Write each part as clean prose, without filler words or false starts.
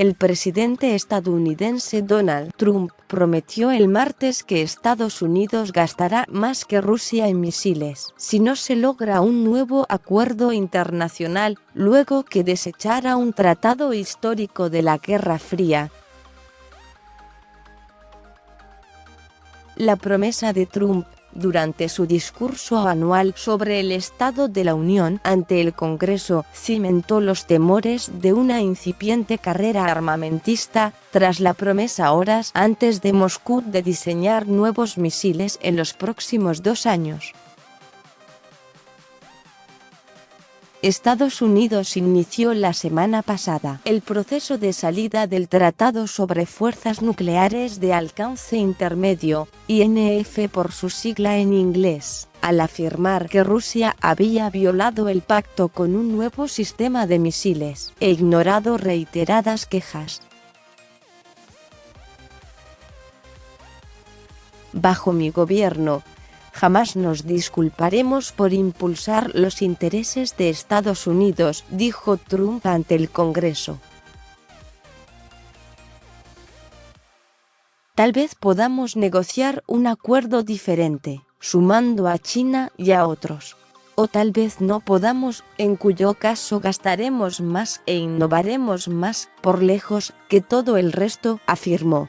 El presidente estadounidense Donald Trump prometió el martes que Estados Unidos gastará más que Rusia en misiles si no se logra un nuevo acuerdo internacional, luego que desechara un tratado histórico de la Guerra Fría. La promesa de Trump, durante su discurso anual sobre el Estado de la Unión ante el Congreso, cimentó los temores de una incipiente carrera armamentista, tras la promesa horas antes de Moscú de diseñar nuevos misiles en los próximos 2 años. Estados Unidos inició la semana pasada el proceso de salida del Tratado sobre Fuerzas Nucleares de Alcance Intermedio, INF por su sigla en inglés, al afirmar que Rusia había violado el pacto con un nuevo sistema de misiles e ignorado reiteradas quejas. Bajo mi gobierno, jamás nos disculparemos por impulsar los intereses de Estados Unidos, dijo Trump ante el Congreso. Tal vez podamos negociar un acuerdo diferente, sumando a China y a otros. O tal vez no podamos, en cuyo caso gastaremos más e innovaremos más, por lejos, que todo el resto, afirmó.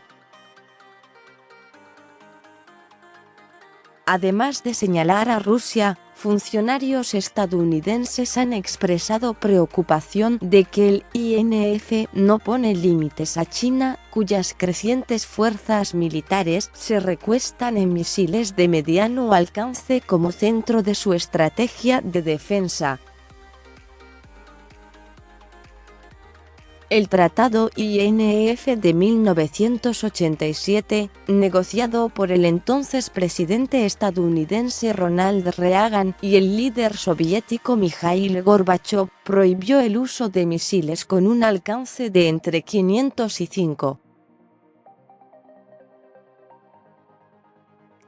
Además de señalar a Rusia, funcionarios estadounidenses han expresado preocupación de que el INF no pone límites a China, cuyas crecientes fuerzas militares se recuestan en misiles de mediano alcance como centro de su estrategia de defensa. El Tratado INF de 1987, negociado por el entonces presidente estadounidense Ronald Reagan y el líder soviético Mikhail Gorbachov, prohibió el uso de misiles con un alcance de entre 500 y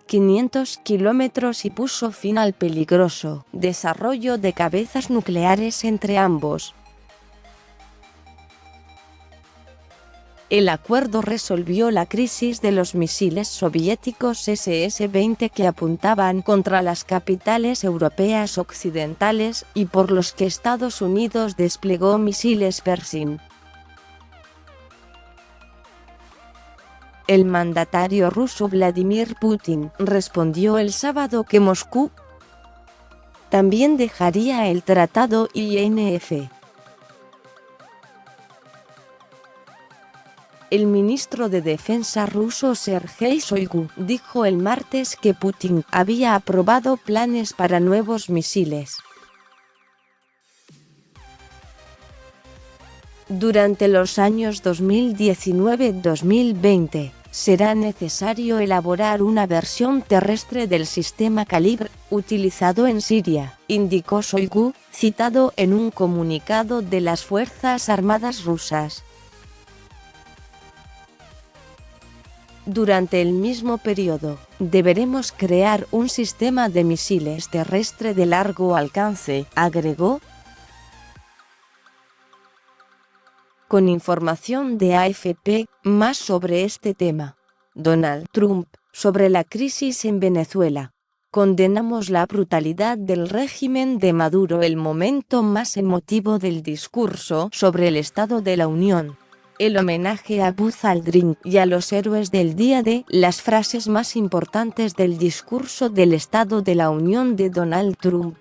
500 kilómetros y puso fin al peligroso desarrollo de cabezas nucleares entre ambos. El acuerdo resolvió la crisis de los misiles soviéticos SS-20 que apuntaban contra las capitales europeas occidentales y por los que Estados Unidos desplegó misiles Pershing. El mandatario ruso Vladimir Putin respondió el sábado que Moscú también dejaría el tratado INF. El ministro de Defensa ruso Sergei Shoigu dijo el martes que Putin había aprobado planes para nuevos misiles. Durante los años 2019-2020, será necesario elaborar una versión terrestre del sistema Kalibr, utilizado en Siria, indicó Shoigu, citado en un comunicado de las Fuerzas Armadas rusas. Durante el mismo periodo, deberemos crear un sistema de misiles terrestre de largo alcance, agregó. Con información de AFP, más sobre este tema. Donald Trump, sobre la crisis en Venezuela. Condenamos la brutalidad del régimen de Maduro, el momento más emotivo del discurso sobre el Estado de la Unión. El homenaje a Buzz Aldrin y a los héroes del día D, las frases más importantes del discurso del Estado de la Unión de Donald Trump.